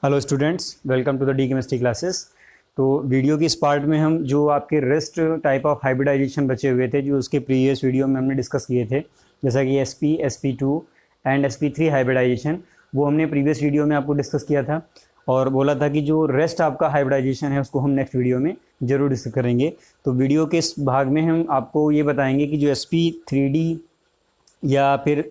Hello students, welcome to the D chemistry classes. तो video की इस पार्ट में हम जो आपके रेस्ट टाइप ऑफ हाइब्रिडाइजेशन बचे हुए थे, जो उसके प्रीवियस वीडियो में हमने डिस्कस किए थे, जैसा कि sp2 एंड sp3 हाइब्रिडाइजेशन, वो हमने प्रीवियस वीडियो में आपको डिस्कस किया था और बोला था कि जो रेस्ट आपका हाइब्रिडाइजेशन है उसको हम नेक्स्ट वीडियो में ज़रूर डिस्कस करेंगे। तो वीडियो के इस भाग में हम आपको ये बताएंगे कि जो sp3d या फिर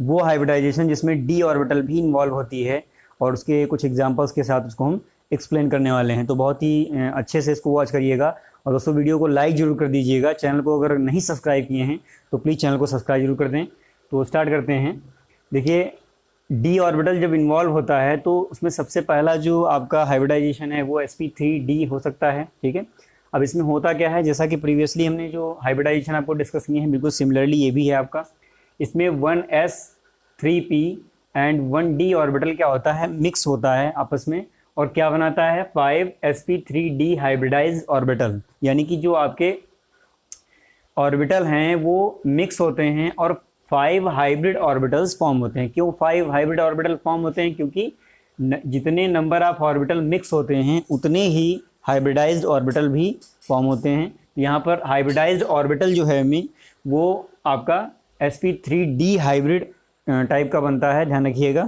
वो हाइब्रिडाइजेशन जिसमें डी ऑर्बिटल भी इन्वॉल्व होती है और उसके कुछ एग्जांपल्स के साथ उसको हम एक्सप्लेन करने वाले हैं। तो बहुत ही अच्छे से इसको वॉच करिएगा और दोस्तों वीडियो को लाइक ज़रूर कर दीजिएगा। चैनल को अगर नहीं सब्सक्राइब किए हैं तो प्लीज़ चैनल को सब्सक्राइब जरूर कर दें। तो स्टार्ट करते हैं। देखिए, डी ऑर्बिटल जब इन्वॉल्व होता है तो उसमें सबसे पहला जो आपका हाइब्रिडाइजेशन है वो sp3d हो सकता है। ठीक है, अब इसमें होता क्या है, जैसा कि प्रीवियसली हमने जो हाइब्रिडाइजेशन आपको डिस्कस किए हैं, बिल्कुल सिमिलरली ये भी है आपका। इसमें 1s 3p and 1d orbital क्या होता है, मिक्स होता है आपस में और क्या बनाता है 5sp3d हाइब्रिडाइज ऑर्बिटल। यानी कि जो आपके ऑर्बिटल हैं वो मिक्स होते हैं और 5 हाइब्रिड ऑर्बिटल्स फॉर्म होते हैं। क्यों 5 हाइब्रिड ऑर्बिटल फॉर्म होते हैं? क्योंकि जितने नंबर ऑफ ऑर्बिटल मिक्स होते हैं उतने ही हाइब्रिडाइज्ड ऑर्बिटल भी फॉर्म होते हैं। यहाँ पर हाइब्रिडाइज्ड ऑर्बिटल जो है हमें वो आपका sp3d हाइब्रिड टाइप का बनता है, ध्यान रखिएगा।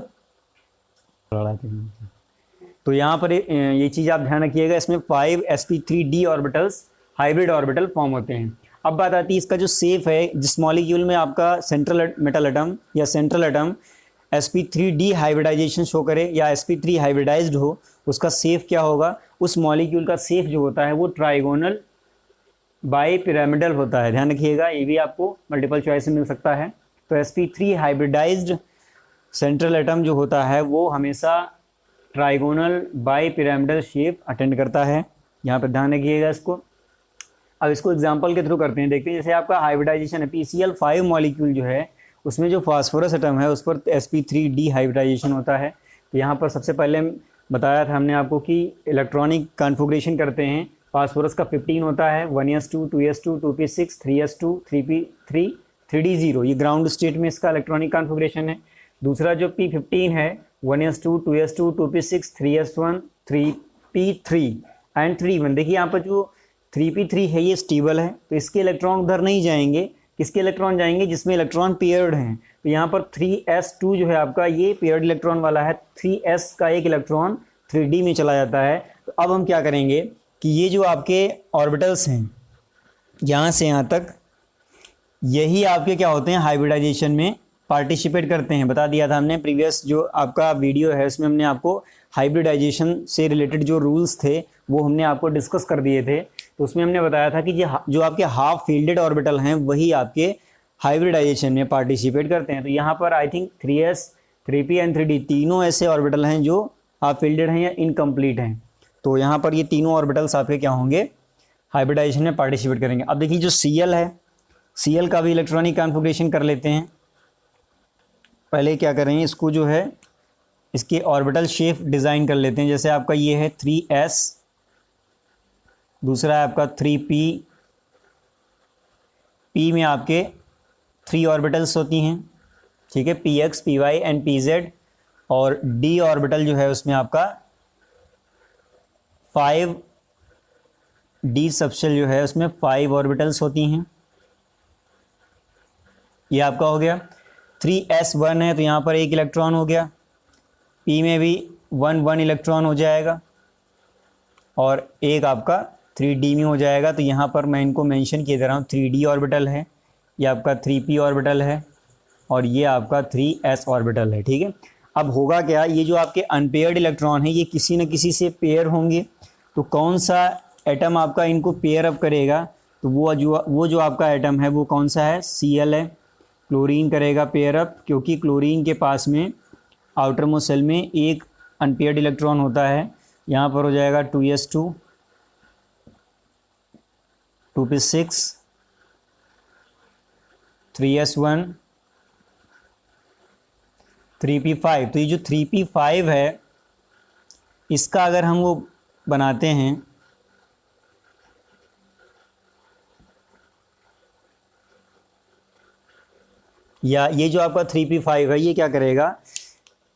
तो यहाँ पर ये चीज़ आप ध्यान रखिएगा, इसमें 5 sp3d orbitals hybrid orbital form होते हैं। अब बात आती है इसका जो सेफ है, जिस मॉलिक्यूल में आपका सेंट्रल मेटल एटम या central atom sp3d hybridization show करे या sp3 हाइब्रिडाइज्ड हो, उसका सेफ क्या होगा? उस मॉलिक्यूल का सेफ जो होता है वो ट्राइगोनल बाई पिरामिडल होता है। ध्यान रखिएगा, ये भी आपको मल्टीपल चॉइस में मिल सकता है। तो sp3 हाइब्रिडाइज्ड सेंट्रल एटम जो होता है वो हमेशा trigonal bi pyramidal shape attend करता है। यहाँ पर ध्यान रखिएगा इसको। अब इसको एग्जांपल के थ्रू करते हैं, देखते हैं। जैसे आपका हाइब्रिडाइजेशन है PCl5 मॉलिक्यूल जो है उसमें जो फास्फोरस एटम है उस पर sp3d हाइब्रिडाइजेशन होता है। तो यहाँ पर सबसे पहले बताया था हमने आपको कि इलेक्ट्रॉनिक कॉन्फ़िगरेशन करते हैं। फास्फोरस का 15 होता है, 1s2 2s2 2p6 3s2 3p3 3d0, ये ग्राउंड स्टेट में इसका इलेक्ट्रॉनिक कॉन्फ़िगरेशन है। दूसरा जो p15 है 1s2 2s2 2p6 3s1 3p3 and 3p1। देखिए यहाँ पर जो 3p3 है ये स्टेबल है, तो इसके इलेक्ट्रॉन उधर नहीं जाएंगे। किसके इलेक्ट्रॉन जाएंगे? जिसमें इलेक्ट्रॉन पेयर्ड हैं। तो यहाँ पर 3s2 जो है आपका ये पेयर्ड इलेक्ट्रॉन वाला है, 3s का एक इलेक्ट्रॉन 3d में चला जाता है। तो अब हम क्या करेंगे कि ये जो आपके ऑर्बिटल्स हैं यहाँ से यहाँ तक, यही आपके क्या होते हैं, हाइब्रिडाइजेशन में पार्टिसिपेट करते हैं। बता दिया था हमने प्रीवियस जो आपका वीडियो है उसमें हमने आपको हाइब्रिडाइजेशन से रिलेटेड जो रूल्स थे वो हमने आपको डिस्कस कर दिए थे। तो उसमें हमने बताया था कि जो आपके हाफ फील्डेड ऑर्बिटल हैं वही आपके हाइब्रिडाइजेशन में पार्टिसिपेट करते हैं। तो यहाँ पर I think 3s 3p and 3d तीनों ऐसे ऑर्बिटल हैं जो हाफ फील्डेड हैं या इनकम्प्लीट हैं। तो यहाँ पर ये तीनों ऑर्बिटल्स आपके क्या होंगे, हाइब्रिडाइजेशन में पार्टिसिपेट करेंगे। अब देखिए जो Cl है, Cl का भी इलेक्ट्रॉनिक कॉन्फ़िगरेशन कर लेते हैं। पहले क्या करेंगे, इसको जो है इसके ऑर्बिटल शेप डिज़ाइन कर लेते हैं। जैसे आपका ये है 3s, दूसरा है आपका 3p, p में आपके 3 ऑर्बिटल्स होती हैं, ठीक है, px py एंड pz। और d ऑर्बिटल जो है उसमें आपका 5 d सबशेल जो है उसमें 5 ऑर्बिटल्स होती हैं। ये आपका हो गया। 3s1 है तो यहाँ पर 1 इलेक्ट्रॉन हो गया, p में भी 1 इलेक्ट्रॉन हो जाएगा और एक आपका 3d में हो जाएगा। तो यहाँ पर मैं इनको मेंशन किए दे रहा हूँ, 3d ऑर्बिटल है, ये आपका 3p ऑर्बिटल है और ये आपका 3s ऑर्बिटल है। ठीक है, अब होगा क्या, ये जो आपके अनपेयर्ड इलेक्ट्रॉन है ये किसी न किसी से पेयर होंगे। तो कौन सा एटम आपका इनको पेयर अप करेगा? तो वो जो आपका एटम है वो कौन सा है, Cl है। क्लोरीन करेगा पेयर अप, क्योंकि क्लोरीन के पास में आउटर मोस्ट सेल में एक अनपेयर्ड इलेक्ट्रॉन होता है। यहाँ पर हो जाएगा 2s2 2p6 3s1 3p5। तो ये जो 3p5 है इसका अगर हम वो बनाते हैं, या ये जो आपका 3p5 है ये क्या करेगा,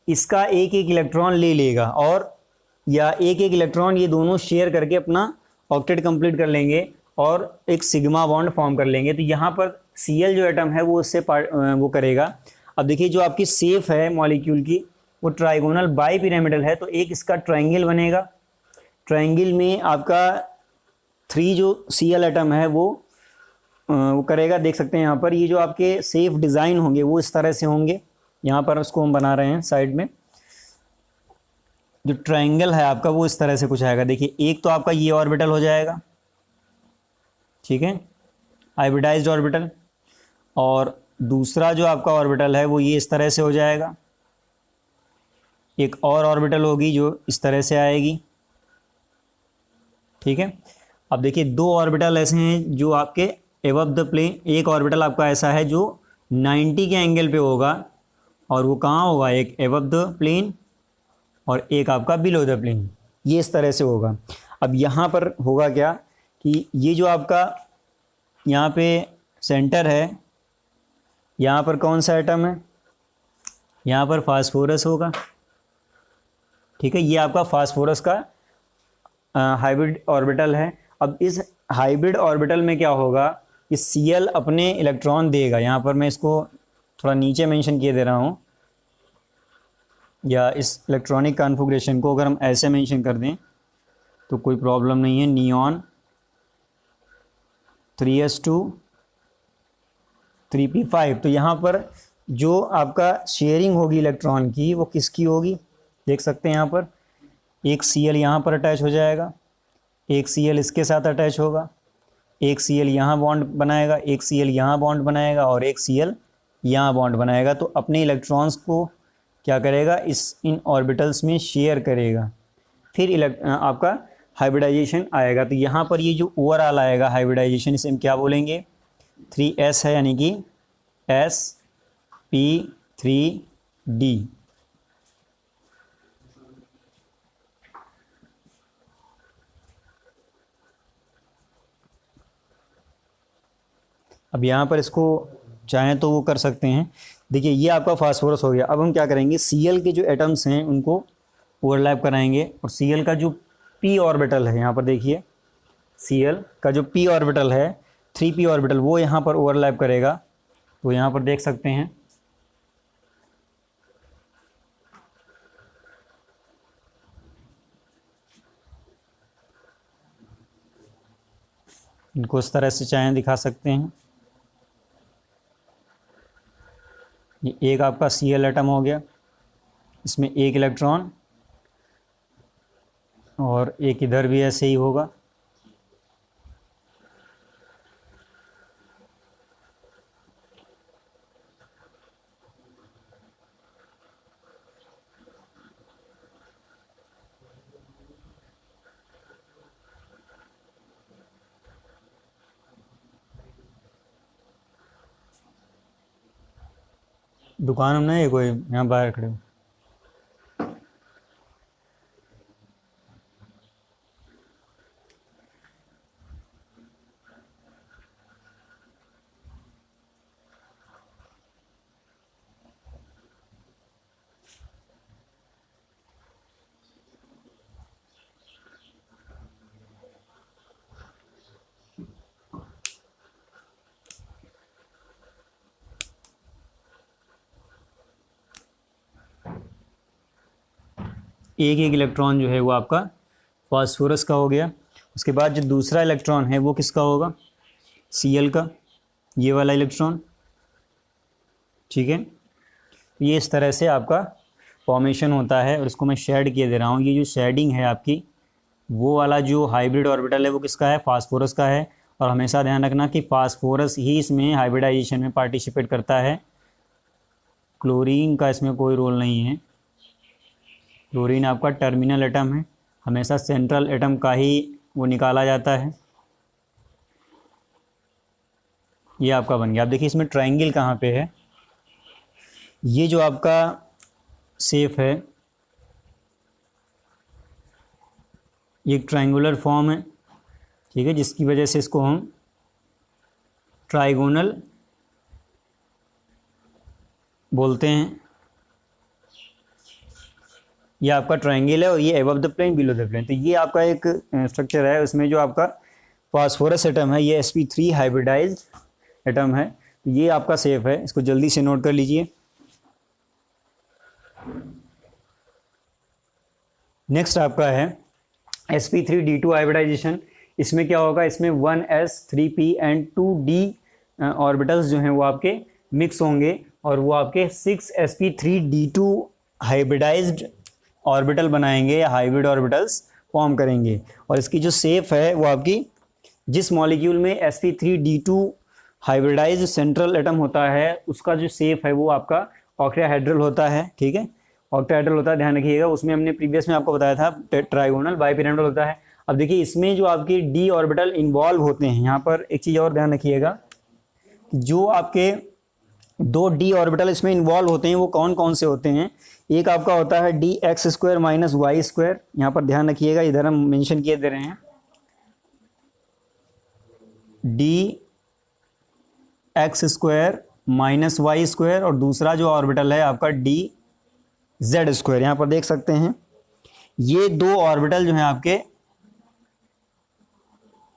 इसका एक एक इलेक्ट्रॉन ले लेगा और या एक एक इलेक्ट्रॉन ये दोनों शेयर करके अपना ऑक्टेट कंप्लीट कर लेंगे और एक सिग्मा बॉन्ड फॉर्म कर लेंगे। तो यहाँ पर Cl जो एटम है वो उससे वो करेगा। अब देखिए जो आपकी सेफ है मॉलिक्यूल की वो ट्राइगोनल बाई पिरामिडल है, तो एक इसका ट्रायंगल बनेगा। ट्रायंगल में आपका 3 जो Cl एटम है वो करेगा। देख सकते हैं यहाँ पर ये जो आपके सेफ डिज़ाइन होंगे वो इस तरह से होंगे। यहाँ पर उसको हम बना रहे हैं साइड में। जो ट्रायंगल है आपका वो इस तरह से कुछ आएगा। देखिए एक तो आपका ये ऑर्बिटल हो जाएगा, ठीक है, हाइब्रिडाइज्ड ऑर्बिटल, और दूसरा जो आपका ऑर्बिटल है वो ये इस तरह से हो जाएगा। एक और ऑर्बिटल होगी जो इस तरह से आएगी, ठीक है। अब देखिए 2 ऑर्बिटल ऐसे हैं जो आपके एबव द प्लेन, एक ऑर्बिटल आपका ऐसा है जो 90 के एंगल पे होगा और वो कहाँ होगा, एक एबव द प्लेन और एक आपका बिलो द प्लेन, ये इस तरह से होगा। अब यहाँ पर होगा क्या कि ये जो आपका यहाँ पे सेंटर है, यहाँ पर कौन सा एटम है, यहाँ पर फास्फोरस होगा, ठीक है। ये आपका फास्फोरस का हाइब्रिड ऑर्बिटल है। अब इस हाइब्रिड ऑर्बिटल में क्या होगा कि Cl अपने इलेक्ट्रॉन देगा। यहाँ पर मैं इसको थोड़ा नीचे मेंशन किए दे रहा हूँ, या इस इलेक्ट्रॉनिक कॉन्फ़िगरेशन को अगर हम ऐसे मेंशन कर दें तो कोई प्रॉब्लम नहीं है। Neon 3s2 3p5। तो यहाँ पर जो आपका शेयरिंग होगी इलेक्ट्रॉन की वो किसकी होगी, देख सकते हैं यहाँ पर एक Cl यहाँ पर अटैच हो जाएगा, एक Cl इसके साथ अटैच होगा, एक Cl यहाँ बॉन्ड बनाएगा, एक Cl यहाँ बॉन्ड बनाएगा और एक Cl यहाँ बॉन्ड बनाएगा। तो अपने इलेक्ट्रॉन्स को क्या करेगा, इन ऑर्बिटल्स में शेयर करेगा, फिर आपका हाइब्रिडाइजेशन आएगा। तो यहाँ पर ये जो ओवरऑल आएगा हाइब्रिडाइजेशन, इसे हम क्या बोलेंगे, 3s है, यानी कि sp3d। अब यहाँ पर इसको चाहें तो वो कर सकते हैं। देखिए ये आपका फास्फोरस हो गया। अब हम क्या करेंगे, Cl के जो एटम्स हैं उनको ओवरलैप कराएंगे और Cl का जो p ऑर्बिटल है, यहाँ पर देखिए Cl का जो p ऑर्बिटल है 3p ऑर्बिटल, वो यहाँ पर ओवरलैप करेगा। तो यहाँ पर देख सकते हैं इनको इस तरह से चाहें दिखा सकते हैं। ये एक आपका Cl एटम हो गया, इसमें एक इलेक्ट्रॉन, और एक इधर भी ऐसे ही होगा। दुकान में नहीं, कोई यहाँ बाहर खड़े हो। एक एक इलेक्ट्रॉन जो है वो आपका फास्फोरस का हो गया। उसके बाद जो दूसरा इलेक्ट्रॉन है वो किसका होगा, Cl का, ये वाला इलेक्ट्रॉन, ठीक है। ये इस तरह से आपका फॉर्मेशन होता है और इसको मैं शेड किए दे रहा हूँ। ये जो शेडिंग है आपकी, वो वाला जो हाइब्रिड ऑर्बिटल है वो किसका है, फास्फोरस का है। और हमेशा ध्यान रखना कि फास्फोरस ही इसमें हाइब्रिडाइजेशन में पार्टिसिपेट करता है, क्लोरीन का इसमें कोई रोल नहीं है। क्लोरीन आपका टर्मिनल एटम है, हमेशा सेंट्रल एटम का ही वो निकाला जाता है। ये आपका बन गया। आप देखिए इसमें ट्रायंगल कहाँ पे है, ये जो आपका सेफ है ये एक ट्रायंगुलर फॉर्म है, ठीक है, जिसकी वजह से इसको हम ट्राइगोनल बोलते हैं। ये आपका ट्रायंगल है और ये above the plane below the plane. तो ये आपका एक स्ट्रक्चर है, उसमें जो आपका फास्फोरस एटम है ये sp3 हाइब्रिडाइज्ड एटम है। तो ये आपका सेफ है, इसको जल्दी से नोट कर लीजिए। नेक्स्ट आपका है sp3d2 हाइब्रिडाइजेशन। इसमें क्या होगा, इसमें 1s 3p and 2d orbitals जो हैं वो आपके मिक्स होंगे और वो आपके 6sp3d2 हाइब्रिडाइज्ड ऑर्बिटल बनाएंगे या हाइब्रिड ऑर्बिटल्स फॉर्म करेंगे। और इसकी जो सेफ है वो आपकी, जिस मॉलिक्यूल में sp3d2 हाइब्रिडाइज्ड सेंट्रल एटम होता है उसका जो सेफ है वो आपका ऑक्टाहेड्रल होता है। ठीक है, ऑक्टाहेड्रल होता है, ध्यान रखिएगा। उसमें हमने प्रीवियस में आपको बताया था ट्राइगोनल बाइपिरामिडल होता है। अब देखिए इसमें जो आपके d ऑर्बिटल इन्वॉल्व होते हैं, यहाँ पर एक चीज़ और ध्यान रखिएगा, जो आपके 2 d ऑर्बिटल इसमें इन्वॉल्व होते हैं वो कौन कौन से होते हैं। एक आपका होता है dx² माइनस y², यहाँ पर ध्यान रखिएगा, इधर हम मेंशन किए दे रहे हैं dx² माइनस y², और दूसरा जो ऑर्बिटल है आपका dz²। यहाँ पर देख सकते हैं ये 2 ऑर्बिटल जो हैं आपके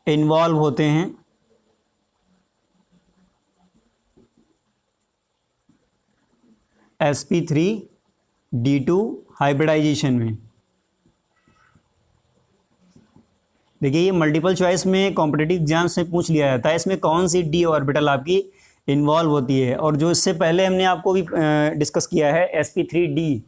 इन्वॉल्व होते हैं sp3d2 हाइब्रिडाइजेशन में। देखिए ये मल्टीपल चॉइस में कॉम्पिटिटिव एग्जाम्स में पूछ लिया जाता है, इसमें कौन सी d ऑर्बिटल आपकी इन्वॉल्व होती है। और जो इससे पहले हमने आपको भी डिस्कस किया है sp3d,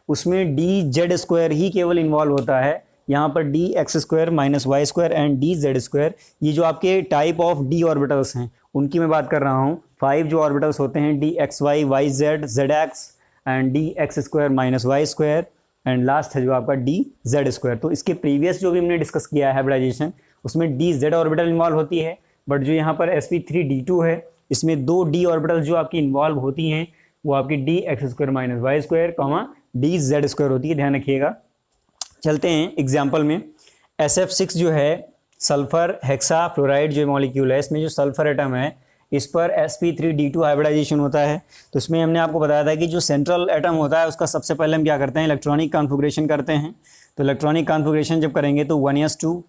उसमें dz² ही केवल इन्वॉल्व होता है। यहाँ पर dx² minus y² and dz², ये जो आपके टाइप ऑफ d ऑर्बिटल्स हैं उनकी मैं बात कर रहा हूँ। 5 जो ऑर्बिटल्स होते हैं dxy, yz, zx and dx² minus y² and last है जो आपका dz²। तो इसके प्रीवियस जो भी हमने डिस्कस किया है हाइब्रिडाइजेशन, उसमें dz ऑर्बिटल इन्वॉल्व होती है। बट जो यहाँ पर sp3d2 है इसमें 2 d ऑर्बिटल जो आपकी इन्वॉल्व होती हैं वो आपकी dx² माइनस y² dz² होती है, ध्यान रखिएगा। चलते हैं एग्जाम्पल में। SF6 जो है सल्फर हेक्सा फ्लोराइड जो मॉलिक्यूल है, इसमें जो सल्फर एटम है इस पर sp3d2 हाइब्रिडाइजेशन होता है। तो इसमें हमने आपको बताया था कि जो सेंट्रल एटम होता है उसका सबसे पहले हम क्या करते हैं, इलेक्ट्रॉनिक कॉन्फ़िगरेशन करते हैं। तो इलेक्ट्रॉनिक कॉन्फ़िगरेशन जब करेंगे तो 1s2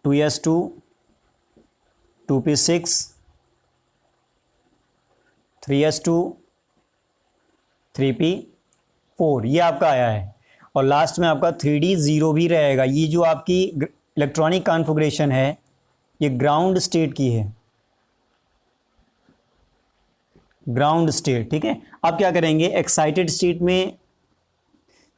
2s2 2p6 3s2 3p4 ये आपका आया है। और लास्ट में आपका 3d0 भी रहेगा। ये जो आपकी इलेक्ट्रॉनिक कॉन्फ़िगरेशन है ये ग्राउंड स्टेट की है, ग्राउंड स्टेट। ठीक है, अब क्या करेंगे, एक्साइटेड स्टेट में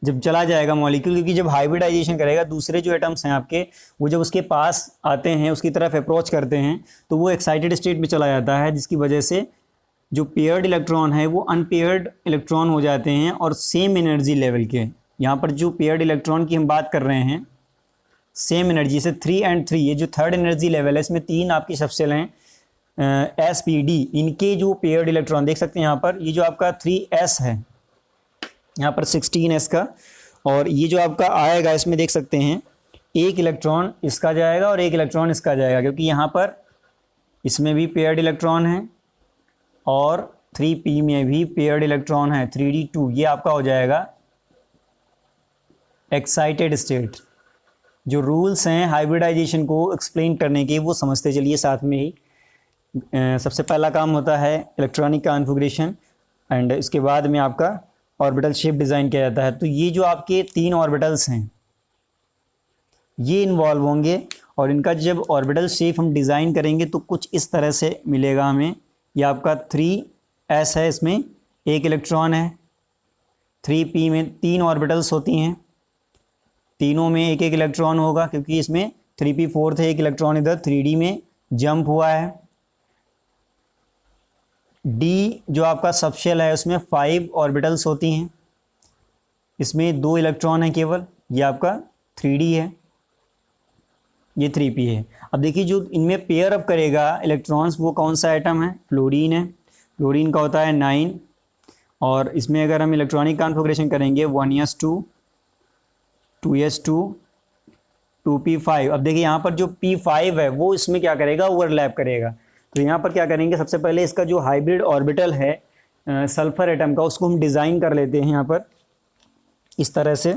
जब चला जाएगा मॉलिक्यूल, क्योंकि जब हाइब्रिडाइजेशन करेगा दूसरे जो एटम्स हैं आपके वो जब उसके पास आते हैं उसकी तरफ अप्रोच करते हैं तो वो एक्साइटेड स्टेट में चला जाता है, जिसकी वजह से जो पेयर्ड इलेक्ट्रॉन है वो अनपेयर्ड इलेक्ट्रॉन हो जाते हैं और सेम एनर्जी लेवल के। यहाँ पर जो पेयर्ड इलेक्ट्रॉन की हम बात कर रहे हैं सेम एनर्जी से 3 and 3, ये जो थर्ड एनर्जी लेवल है इसमें 3 आपकी सबसेल हैं sp_d, इनके जो पेयर्ड इलेक्ट्रॉन देख सकते हैं यहाँ पर, ये जो आपका 3s है यहाँ पर 16s का, और ये जो आपका आएगा इसमें देख सकते हैं एक इलेक्ट्रॉन इसका जाएगा और एक इलेक्ट्रॉन इसका जाएगा, क्योंकि यहाँ पर इसमें भी पेयर्ड इलेक्ट्रॉन है और 3p में भी पेयर्ड इलेक्ट्रॉन है 3d2। ये आपका हो जाएगा एक्साइटेड स्टेट। जो रूल्स हैं हाइब्रिडाइजेशन को एक्सप्लेन करने के वो समझते चलिए साथ में ही। सबसे पहला काम होता है इलेक्ट्रॉनिक कॉन्फ़िगरेशन एंड इसके बाद में आपका ऑर्बिटल शेप डिज़ाइन किया जाता है। तो ये जो आपके 3 ऑर्बिटल्स हैं ये इन्वॉल्व होंगे और इनका जब ऑर्बिटल शेप हम डिज़ाइन करेंगे तो कुछ इस तरह से मिलेगा हमें। ये आपका 3s है, इसमें एक इलेक्ट्रॉन है, 3p में 3 ऑर्बिटल्स होती हैं, तीनों में एक एक इलेक्ट्रॉन होगा क्योंकि इसमें 3p4 थे, एक इलेक्ट्रॉन इधर 3d में जंप हुआ है। d जो आपका सबशेल है उसमें 5 ऑर्बिटल्स होती हैं, इसमें 2 इलेक्ट्रॉन हैं केवल, ये आपका 3d है, ये 3p है। अब देखिए जो इनमें पेयर अप करेगा इलेक्ट्रॉन्स वो कौन सा एटम है, फ्लोरीन है। फ्लोरीन का होता है 9 और इसमें अगर हम इलेक्ट्रॉनिक कॉन्फ़िगरेशन करेंगे 1s2 2s2 2p5। अब देखिए यहाँ पर जो p5 है वो इसमें क्या करेगा, ओवरलैप करेगा। तो यहाँ पर क्या करेंगे, सबसे पहले इसका जो हाइब्रिड ऑर्बिटल है सल्फर एटम का उसको हम डिज़ाइन कर लेते हैं यहाँ पर। इस तरह से।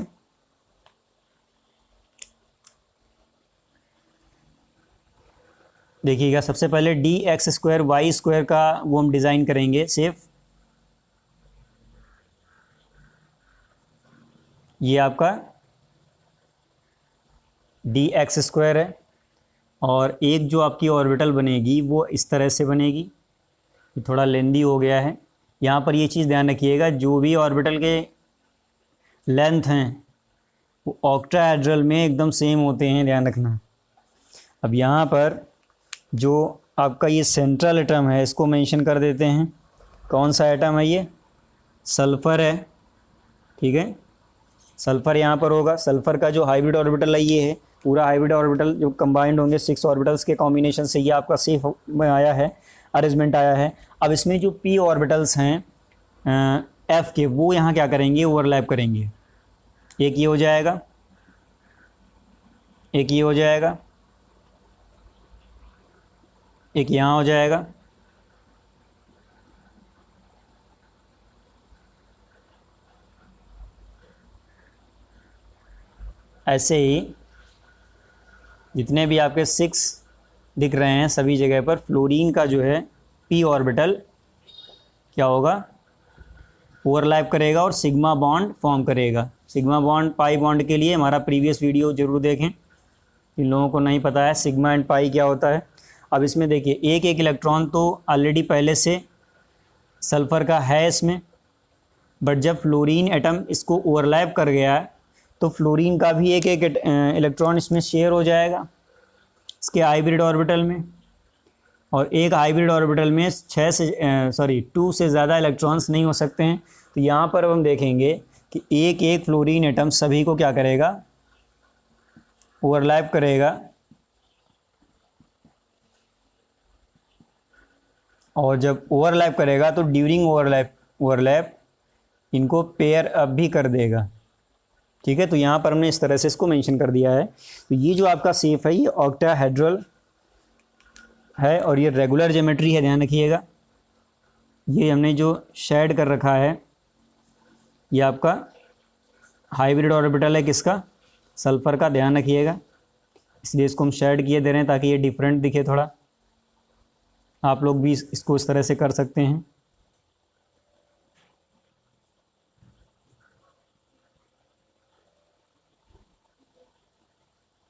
देखिएगा, सबसे पहले D X square Y square का वो हम डिज़ाइन करेंगे सेफ। ये आपका डी एक्स स्क्वायर है, और एक जो आपकी ऑर्बिटल बनेगी वो इस तरह से बनेगी। ये थोड़ा लेंदी हो गया है। यहाँ पर ये चीज़ ध्यान रखिएगा, जो भी ऑर्बिटल के लेंथ हैं वो ऑक्टाहेड्रल में एकदम सेम होते हैं, ध्यान रखना। अब यहाँ पर जो आपका ये सेंट्रल एटम है इसको मेंशन कर देते हैं। कौन सा एटम है ये? सल्फ़र है, ठीक है। सल्फ़र यहाँ पर होगा। सल्फ़र का जो हाइब्रिड ऑर्बिटल है ये है, पूरा हाइब्रिड ऑर्बिटल जो कंबाइंड होंगे 6 ऑर्बिटल्स के कॉम्बिनेशन से ये आपका सेफ में आया है, अरेंजमेंट आया है। अब इसमें जो पी ऑर्बिटल्स हैं एफ के, वो यहाँ क्या करेंगे? ओवरलैप करेंगे। एक ये हो जाएगा, एक ये हो जाएगा, एक यहाँ हो जाएगा। ऐसे ही जितने भी आपके 6 दिख रहे हैं सभी जगह पर फ्लोरीन का जो है पी ऑर्बिटल क्या होगा? ओवरलैप करेगा और सिग्मा बॉन्ड फॉर्म करेगा। सिग्मा बॉन्ड पाई बॉन्ड के लिए हमारा प्रीवियस वीडियो जरूर देखें, इन लोगों को नहीं पता है सिग्मा एंड पाई क्या होता है। अब इसमें देखिए, एक एक इलेक्ट्रॉन तो ऑलरेडी पहले से सल्फ़र का है इसमें, बट जब फ्लोरीन एटम इसको ओवरलैप कर गया तो फ्लोरीन का भी एक एक इलेक्ट्रॉन इसमें शेयर हो जाएगा इसके हाइब्रिड ऑर्बिटल में। और एक हाइब्रिड ऑर्बिटल में 2 से ज़्यादा इलेक्ट्रॉन्स नहीं हो सकते हैं। तो यहाँ पर अब हम देखेंगे कि एक एक फ्लोरीन एटम सभी को क्या करेगा? ओवरलैप करेगा। और जब ओवरलैप करेगा तो ड्यूरिंग ओवरलैप इनको पेयर अप भी कर देगा, ठीक है। तो यहाँ पर हमने इस तरह से इसको मेंशन कर दिया है। तो ये जो आपका सेफ है ये ऑक्टाहेड्रल है और ये रेगुलर ज्योमेट्री है, ध्यान रखिएगा। ये हमने जो शेड कर रखा है ये आपका हाइब्रिड ऑर्बिटल है, किसका? सल्फ़र का, ध्यान रखिएगा। इसलिए इसको हम शेड किए दे रहे हैं ताकि ये डिफरेंट दिखे थोड़ा। आप लोग भी इसको इस तरह से कर सकते हैं।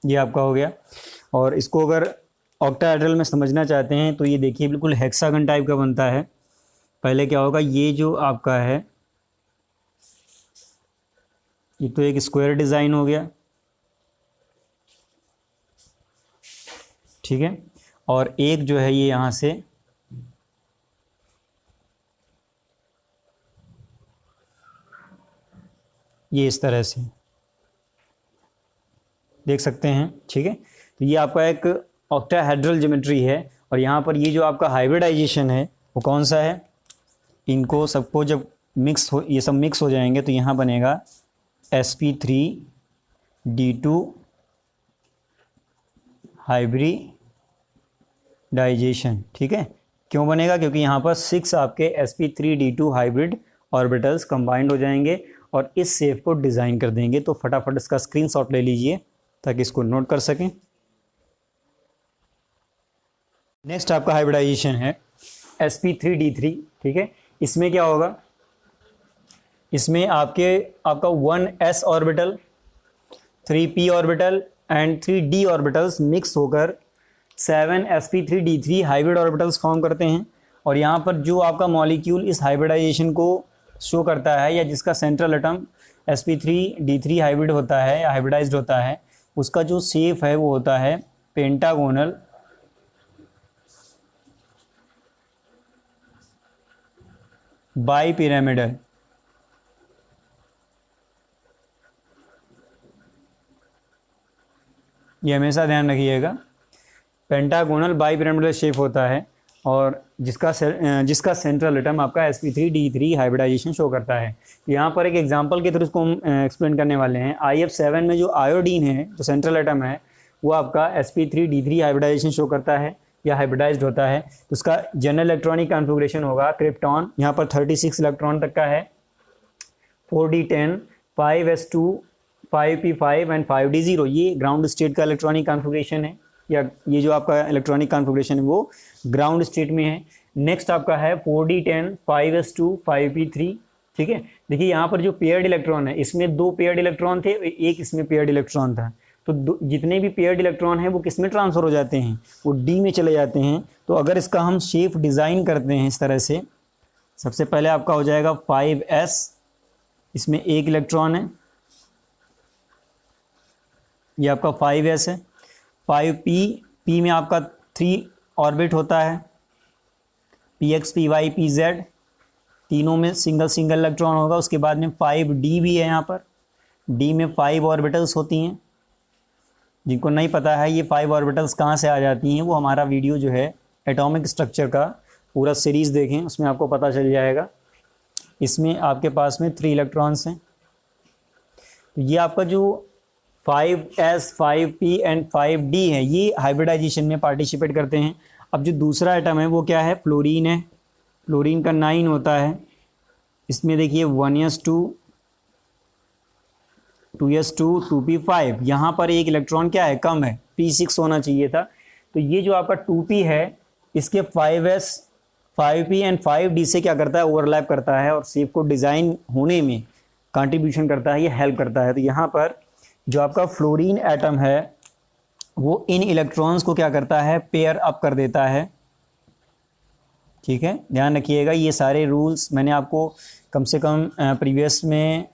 ये आपका हो गया। और इसको अगर ऑक्टाहेड्रल में समझना चाहते हैं तो ये देखिए बिल्कुल हेक्सागन टाइप का बनता है। पहले क्या होगा, ये जो आपका है ये तो एक स्क्वायर डिज़ाइन हो गया, ठीक है। और एक जो है ये यहाँ से ये इस तरह से देख सकते हैं, ठीक है। तो ये आपका एक ऑक्टाहेड्रल ज्योमेट्री है। और यहाँ पर ये जो आपका हाइब्रिडाइजेशन है वो कौन सा है? इनको सबको जब ये सब मिक्स हो जाएंगे तो यहाँ बनेगा sp3d2 हाइब्रिडाइजेशन, ठीक है। क्यों बनेगा? क्योंकि यहाँ पर 6 आपके sp3d2 हाइब्रिड ऑर्बिटल्स कंबाइंड हो जाएंगे और इस शेप को डिज़ाइन कर देंगे। तो फटाफट इसका स्क्रीनशॉट ले लीजिए ताकि इसको नोट कर सकें। नेक्स्ट आपका हाइब्रिडाइजेशन है sp3d3, ठीक है। इसमें क्या होगा? इसमें आपका 1s orbital, 3p orbital and 3d orbitals mix होकर 7 sp3d3 हाइब्रिड ऑर्बिटल्स फॉर्म करते हैं। और यहाँ पर जो आपका मॉलिक्यूल इस हाइब्रिडाइजेशन को शो करता है या जिसका सेंट्रल एटम sp3d3 हाइब्रिड होता है या हाइब्रिडाइज्ड होता है, उसका जो शेप है वो होता है पेंटागोनल बाई पिरामिडल। ये हमेशा ध्यान रखिएगा, पेंटागोनल बाई पिरामिडल शेप होता है और जिसका सेंट्रल एटम आपका sp3d3 हाइब्रिडाइजेशन शो करता है। यहाँ पर एक एग्जांपल के थ्रू इसको हम एक्सप्लेन करने वाले हैं। IF7 में जो आयोडीन है, जो सेंट्रल एटम है, वो आपका sp3d3 हाइब्रिडाइजेशन शो करता है या हाइब्रिडाइज्ड होता है। तो उसका जनरल इलेक्ट्रॉनिक कॉन्फ़िगरेशन होगा क्रिप्टॉन, यहाँ पर 36 इलेक्ट्रॉन तक का है, 4d10 5s2 5p5 and 5d0, ये ग्राउंड स्टेट का इलेक्ट्रॉनिक कॉन्फ़िगरेशन है, या ये जो आपका इलेक्ट्रॉनिक कॉन्फ़िगरेशन है वो ग्राउंड स्टेट में है। नेक्स्ट आपका है 4d10 5s2 5p3, ठीक है। देखिए यहाँ पर जो पेयर्ड इलेक्ट्रॉन है, इसमें 2 पेयर्ड इलेक्ट्रॉन थे, एक इसमें पेयर्ड इलेक्ट्रॉन था, तो जितने भी पेयर्ड इलेक्ट्रॉन हैं वो किस में ट्रांसफ़र हो जाते हैं, वो डी में चले जाते हैं। तो अगर इसका हम शेप डिज़ाइन करते हैं इस तरह से, सबसे पहले आपका हो जाएगा 5s, इसमें एक इलेक्ट्रॉन है, ये आपका 5s है। 5p में आपका 3 ऑर्बिट होता है, px py pz, तीनों में सिंगल सिंगल इलेक्ट्रॉन होगा। उसके बाद में 5d भी है, यहाँ पर d में 5 ऑर्बिटल्स होती हैं। जिनको नहीं पता है ये 5 ऑर्बिटल्स कहाँ से आ जाती हैं, वो हमारा वीडियो जो है एटॉमिक स्ट्रक्चर का पूरा सीरीज़ देखें, उसमें आपको पता चल जाएगा। इसमें आपके पास में 3 इलेक्ट्रॉन्स हैं। तो ये आपका जो 5s 5p एंड 5d है, ये हाइब्रिडाइजेशन में पार्टिसिपेट करते हैं। अब जो दूसरा आइटम है वो क्या है, फ्लोरीन है। फ्लोरीन का 9 होता है। इसमें देखिए 1s2 2s2 2p5, यहाँ पर एक इलेक्ट्रॉन क्या है, कम है, p6 होना चाहिए था। तो ये जो आपका 2p है, इसके 5s 5p एंड 5d से क्या करता है, ओवरलैप करता है और शेप को डिज़ाइन होने में कंट्रीब्यूशन करता है, ये हेल्प करता है। तो यहाँ पर जो आपका फ्लोरीन एटम है वो इन इलेक्ट्रॉन्स को क्या करता है, पेयर अप कर देता है, ठीक है। ध्यान रखिएगा, ये सारे रूल्स मैंने आपको कम से कम प्रीवियस में,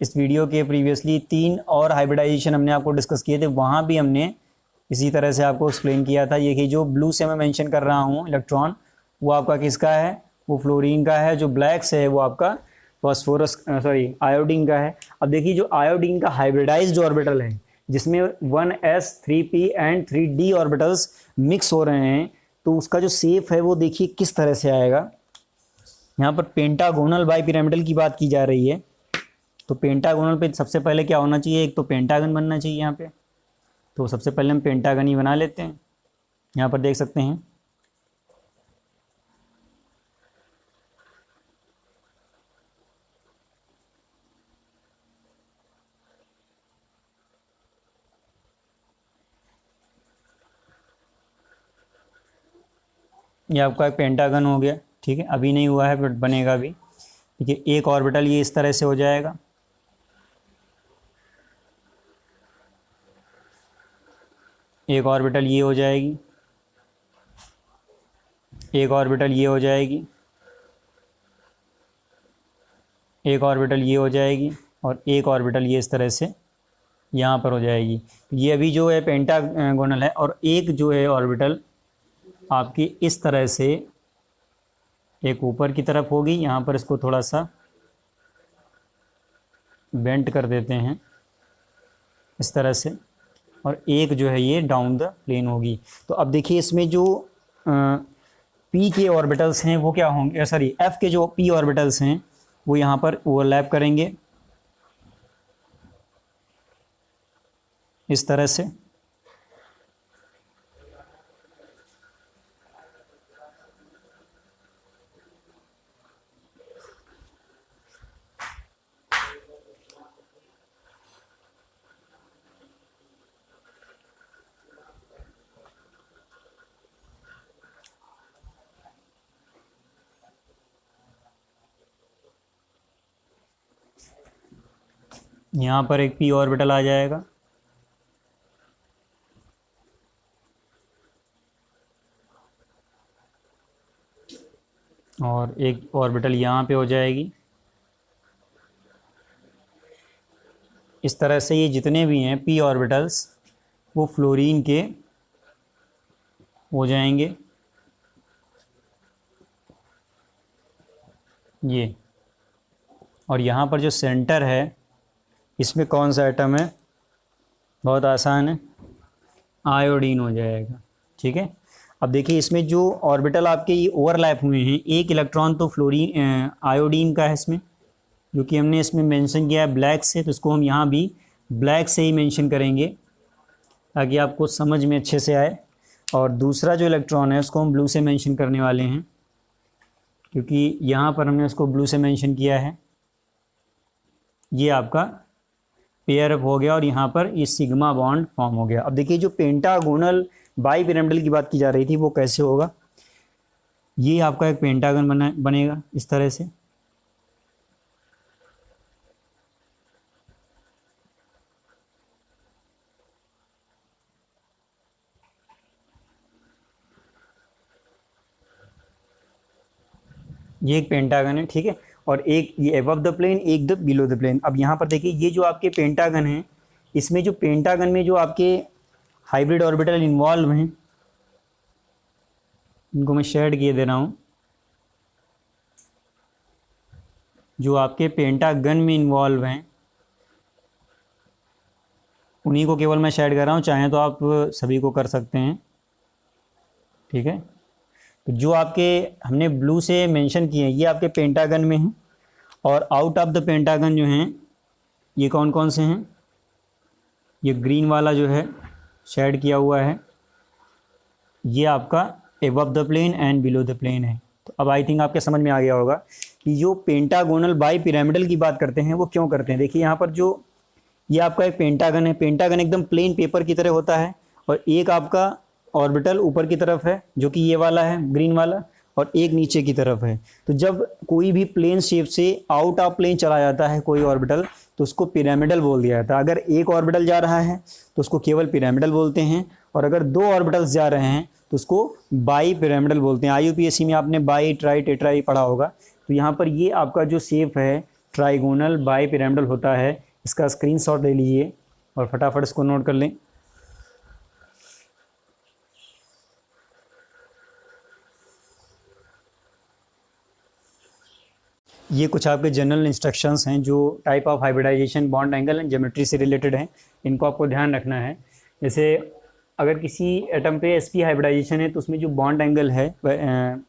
इस वीडियो के प्रीवियसली 3 और हाइब्रिडाइजेशन हमने आपको डिस्कस किए थे, वहाँ भी हमने इसी तरह से आपको एक्सप्लेन किया था। ये कि जो ब्लू से मैं मेंशन कर रहा हूँ इलेक्ट्रॉन, वो आपका किसका है, वो फ्लोरीन का है। जो ब्लैक से है वो आपका आयोडीन का है। अब देखिए जो आयोडीन का हाइब्रिडाइज्ड ऑर्बिटल है, जिसमें 1s 3p and 3d orbitals mix हो रहे हैं, तो उसका जो शेप है वो देखिए किस तरह से आएगा। यहाँ पर पेंटागोनल बाइपिरामिडल की बात की जा रही है। तो पेंटागोनल पे सबसे पहले क्या होना चाहिए, एक तो पेंटागन बनना चाहिए यहाँ पे। तो सबसे पहले हम पेंटागन ही बना लेते हैं। यहाँ पर देख सकते हैं ये आपका एक पेंटागन हो गया, ठीक है। अभी नहीं हुआ है बट बनेगा भी। देखिए एक ऑर्बिटल ये इस तरह से हो जाएगा, एक ऑर्बिटल ये हो जाएगी, एक ऑर्बिटल ये हो जाएगी, एक ऑर्बिटल ये हो जाएगी, और एक ऑर्बिटल ये इस तरह से यहाँ पर हो जाएगी। ये अभी जो है पेंटागोनल है। और एक जो है ऑर्बिटल आपकी इस तरह से एक ऊपर की तरफ होगी, यहाँ पर इसको थोड़ा सा बेंट कर देते हैं इस तरह से, और एक जो है ये डाउन द प्लेन होगी। तो अब देखिए इसमें जो पी के ऑर्बिटल्स हैं वो क्या होंगे, सॉरी एफ के जो पी ऑर्बिटल्स हैं वो यहाँ पर ओवरलैप करेंगे इस तरह से। यहाँ पर एक पी ऑर्बिटल आ जाएगा, और एक ऑर्बिटल यहाँ पे हो जाएगी। इस तरह से ये जितने भी हैं पी ऑर्बिटल्स वो फ्लोरीन के हो जाएंगे ये। और यहाँ पर जो सेंटर है इसमें कौन सा एटम है, बहुत आसान है, आयोडीन हो जाएगा, ठीक है। अब देखिए इसमें जो ऑर्बिटल आपके ये ओवरलैप हुए हैं, एक इलेक्ट्रॉन तो फ्लोरीन आयोडीन का है इसमें, जो कि हमने इसमें मेंशन किया है ब्लैक से, तो इसको हम यहाँ भी ब्लैक से ही मेंशन करेंगे ताकि आपको समझ में अच्छे से आए। और दूसरा जो इलेक्ट्रॉन है उसको हम ब्लू से मेंशन करने वाले हैं, क्योंकि यहाँ पर हमने उसको ब्लू से मेंशन किया है। ये आपका पेयर अप हो गया और यहाँ पर ये सिग्मा बॉन्ड फॉर्म हो गया। अब देखिए जो पेंटागोनल बाई पिरामिडल की बात की जा रही थी वो कैसे होगा, ये आपका एक पेंटागन बनेगा इस तरह से। ये एक पेंटागन है, ठीक है, और एक ये अबव द प्लेन, एक द बिलो द प्लेन। अब यहाँ पर देखिए ये जो आपके पेंटागन हैं, इसमें जो पेंटागन में जो आपके हाइब्रिड ऑर्बिटल इन्वॉल्व हैं, इनको मैं शेड किए दे रहा हूँ। जो आपके पेंटागन में इन्वॉल्व हैं उन्हीं को केवल मैं शेड कर रहा हूँ, चाहें तो आप सभी को कर सकते हैं, ठीक है। तो जो आपके हमने ब्लू से मेंशन किए हैं ये आपके पेंटागन में हैं, और आउट ऑफ द पेंटागन जो हैं ये कौन कौन से हैं, ये ग्रीन वाला जो है शेड किया हुआ है, ये आपका above the plane and below the plane है। तो अब आई थिंक आपके समझ में आ गया होगा कि जो पेंटागोनल बाई पिरामिडल की बात करते हैं वो क्यों करते हैं। देखिए यहाँ पर जो ये आपका एक पेंटागन है, पेंटागन एकदम प्लेन पेपर की तरह होता है, और एक आपका ऑर्बिटल ऊपर की तरफ है जो कि ये वाला है ग्रीन वाला, और एक नीचे की तरफ है। तो जब कोई भी प्लेन शेप से आउट ऑफ प्लेन चला जाता है कोई ऑर्बिटल तो उसको पिरामिडल बोल दिया जाता है। अगर एक ऑर्बिटल जा रहा है तो उसको केवल पिरामिडल बोलते हैं, और अगर दो ऑर्बिटल्स जा रहे हैं तो उसको बाई पिरामिडल बोलते हैं। IUPAC में आपने बाई ट्राई टेट्राई पढ़ा होगा। तो यहाँ पर ये आपका जो शेप है ट्राइगोनल बाई पिरामिडल होता है। इसका स्क्रीनशॉट ले लीजिए और फटाफट इसको नोट कर लें। ये कुछ आपके जनरल इंस्ट्रक्शंस हैं जो type of hybridization, bond angle and geometry से रिलेटेड हैं, इनको आपको ध्यान रखना है। जैसे अगर किसी एटम पे sp हाइब्रिडाइजेशन है तो उसमें जो बॉन्ड एंगल है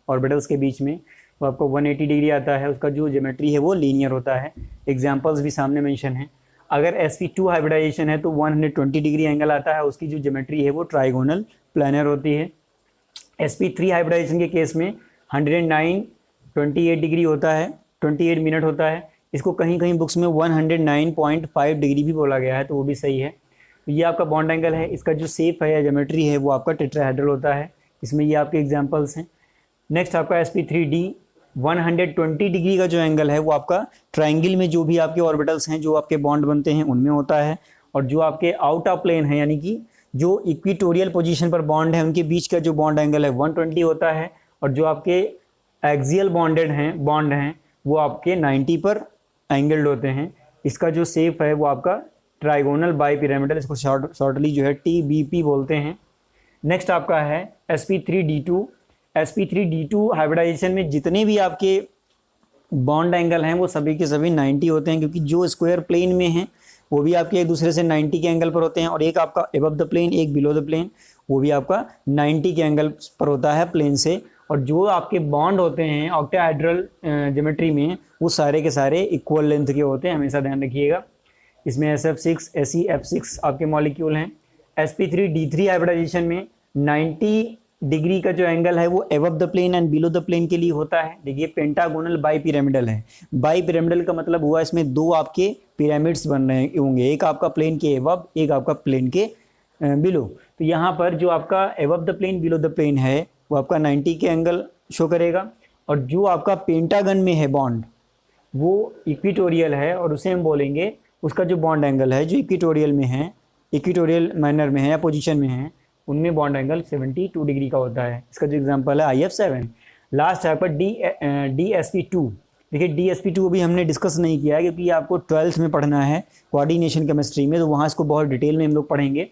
ऑर्बिटल्स के बीच में वो आपको 180 डिग्री आता है, उसका जो ज्योमेट्री है वो लीनियर होता है। एग्जांपल्स भी सामने मेंशन है। अगर sp2 हाइब्रिडाइजेशन है तो 120 डिग्री एंगल आता है, उसकी जो ज्योमेट्री है वो ट्राइगोनल प्लानर होती है। sp3 हाइब्रिडाइजेशन के केस में 109 28 डिग्री होता है, 28 मिनट होता है। इसको कहीं कहीं बुक्स में 109.5 डिग्री भी बोला गया है, तो वो भी सही है। तो ये आपका बॉन्ड एंगल है, इसका जो शेप है या ज्योमेट्री है वो आपका टेट्राहेड्रल होता है। इसमें ये आपके एग्जांपल्स हैं। नेक्स्ट आपका sp3d 120 डिग्री का जो एंगल है वो आपका ट्राइंगल में जो भी आपके ऑर्बिटल्स हैं जो आपके बॉन्ड बनते हैं उनमें होता है। और जो आपके आउट ऑफ प्लेन है यानी कि जो इक्विटोरियल पोजीशन पर बॉन्ड है उनके बीच का जो बॉन्ड एंगल है 120 होता है। और जो आपके एक्सियल बॉन्ड हैं वो आपके 90 पर एंगल्ड होते हैं। इसका जो शेप है वो आपका ट्राइगोनल बाई पिरामिडल, इसको शॉर्टली जो है TBP बोलते हैं। नेक्स्ट आपका है sp3d2। sp3d2 हाइब्रिडाइजेशन में जितने भी आपके बॉन्ड एंगल हैं वो सभी के सभी 90 होते हैं, क्योंकि जो स्क्वायर प्लेन में हैं वो भी आपके एक दूसरे से 90 के एंगल पर होते हैं, और एक आपका अबव द प्लेन एक बिलो द प्लेन वो भी आपका 90 के एंगल पर होता है प्लेन से। और जो आपके बॉन्ड होते हैं ऑक्टाहेड्रल ज्योमेट्री में वो सारे के सारे इक्वल लेंथ के होते हैं, हमेशा ध्यान रखिएगा। इसमें SF6 SeF6 आपके मॉलिक्यूल हैं। sp3d3 हाइब्रिडाइजेशन में 90 डिग्री का जो एंगल है वो above the plane and below the plane के लिए होता है। देखिए पेंटागोनल बाई पिरामिडल है। बाई पिरामिडल का मतलब हुआ इसमें दो आपके पिरामिड्स बन रहे होंगे, एक आपका प्लेन के अबव एक आपका प्लेन के बिलो। तो यहाँ पर जो आपका above the plane below the plane है वो आपका 90 के एंगल शो करेगा, और जो आपका पेंटागन में है बॉन्ड वो इक्विटोरियल है, और उसे हम बोलेंगे उसका जो बॉन्ड एंगल है जो इक्विटोरियल में है, इक्विटोरियल मैनर में है या पोजीशन में है, उनमें बॉन्ड एंगल 72 डिग्री का होता है। इसका जो एग्जांपल है IF7। लास्ट है आपका DSP2। देखिए DSP2 अभी हमने डिस्कस नहीं किया है क्योंकि आपको 12th में पढ़ना है कोऑर्डिनेशन केमिस्ट्री में, तो वहाँ इसको बहुत डिटेल में हम लोग पढ़ेंगे।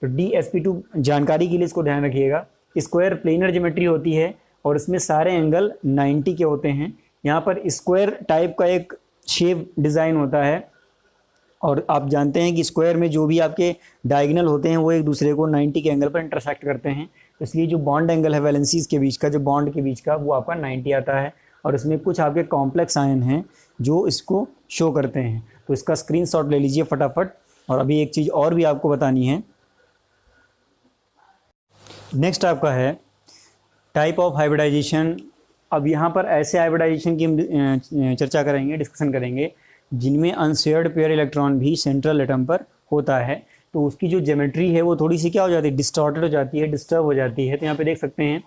तो DSP2 जानकारी के लिए इसको ध्यान रखिएगा। स्क्वायर प्लेनर ज्योमेट्री होती है और इसमें सारे एंगल 90 के होते हैं। यहाँ पर स्क्वायर टाइप का एक शेप डिज़ाइन होता है, और आप जानते हैं कि स्क्वायर में जो भी आपके डायगोनल होते हैं वो एक दूसरे को 90 के एंगल पर इंटरसेक्ट करते हैं। तो इसलिए जो बॉन्ड एंगल है वैलेंसीज के बीच का, जो बॉन्ड के बीच का, वो आपका 90 आता है, और इसमें कुछ आपके कॉम्प्लेक्स आयन हैं जो इसको शो करते हैं। तो इसका स्क्रीनशॉट ले लीजिए फटाफट। और अभी एक चीज़ और भी आपको बतानी है। नेक्स्ट आपका है टाइप ऑफ हाइब्रिडाइजेशन। अब यहाँ पर ऐसे हाइब्रिडाइजेशन की हम चर्चा करेंगे, डिस्कशन करेंगे जिनमें अनशेयर्ड पेयर इलेक्ट्रॉन भी सेंट्रल एटम पर होता है, तो उसकी जो ज्योमेट्री है वो थोड़ी सी क्या हो जाती है, डिस्टॉर्टेड हो जाती है, डिस्टर्ब हो जाती है। तो यहाँ पे देख सकते हैं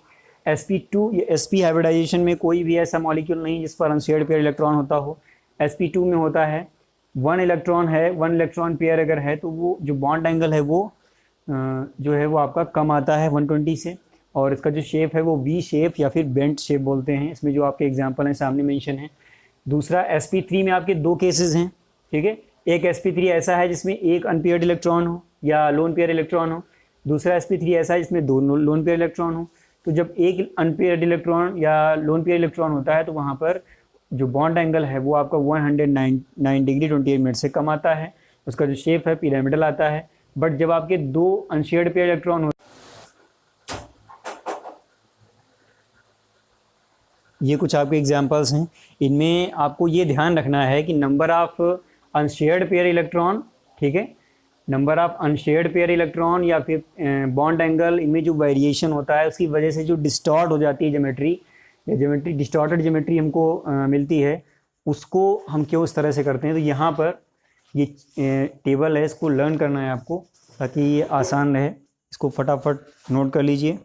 sp2 या sp हाइब्रिडाइजेशन में कोई भी ऐसा मॉलिक्यूल नहीं जिस पर अनशेयर्ड पेयर इलेक्ट्रॉन होता हो। sp2 में होता है 1 इलेक्ट्रॉन है, 1 इलेक्ट्रॉन पेयर अगर है तो वो जो बॉन्ड एंगल है वो जो है वो आपका कम आता है 120 से, और इसका जो शेप है वो वी शेप या फिर बेंट शेप बोलते हैं। इसमें जो आपके एग्जांपल हैं सामने मेंशन है। दूसरा sp3 में आपके दो केसेस हैं, ठीक है। एक sp3 ऐसा है जिसमें एक अनपेयर्ड इलेक्ट्रॉन हो या लोन पेयर इलेक्ट्रॉन हो, दूसरा sp3 ऐसा है जिसमें दो लोन पेयर इलेक्ट्रॉन हो। तो जब एक अनपेयर्ड इलेक्ट्रॉन या लोन पेयर इलेक्ट्रॉन होता है तो वहाँ पर जो बॉन्ड एंगल है वो आपका 109 डिग्री 28 मिनट से कम आता है, उसका जो शेप है पिरामिडल आता है। बट जब आपके दो अनशेयर्ड पेयर इलेक्ट्रॉन हो, ये कुछ आपके एग्जांपल्स हैं। इनमें आपको ये ध्यान रखना है कि number of unshared pair electron, ठीक है, number of unshared pair electron या फिर बॉन्ड एंगल, इनमें जो वेरिएशन होता है उसकी वजह से जो डिस्टॉर्ट हो जाती है ज्योमेट्री, या ज्योमेट्री डिस्टॉर्टेड ज्योमेट्री हमको मिलती है, उसको हम क्यों इस तरह से करते हैं। तो यहाँ पर ये टेबल है, इसको लर्न करना है आपको ताकि ये आसान रहे। इसको फटाफट नोट कर लीजिए।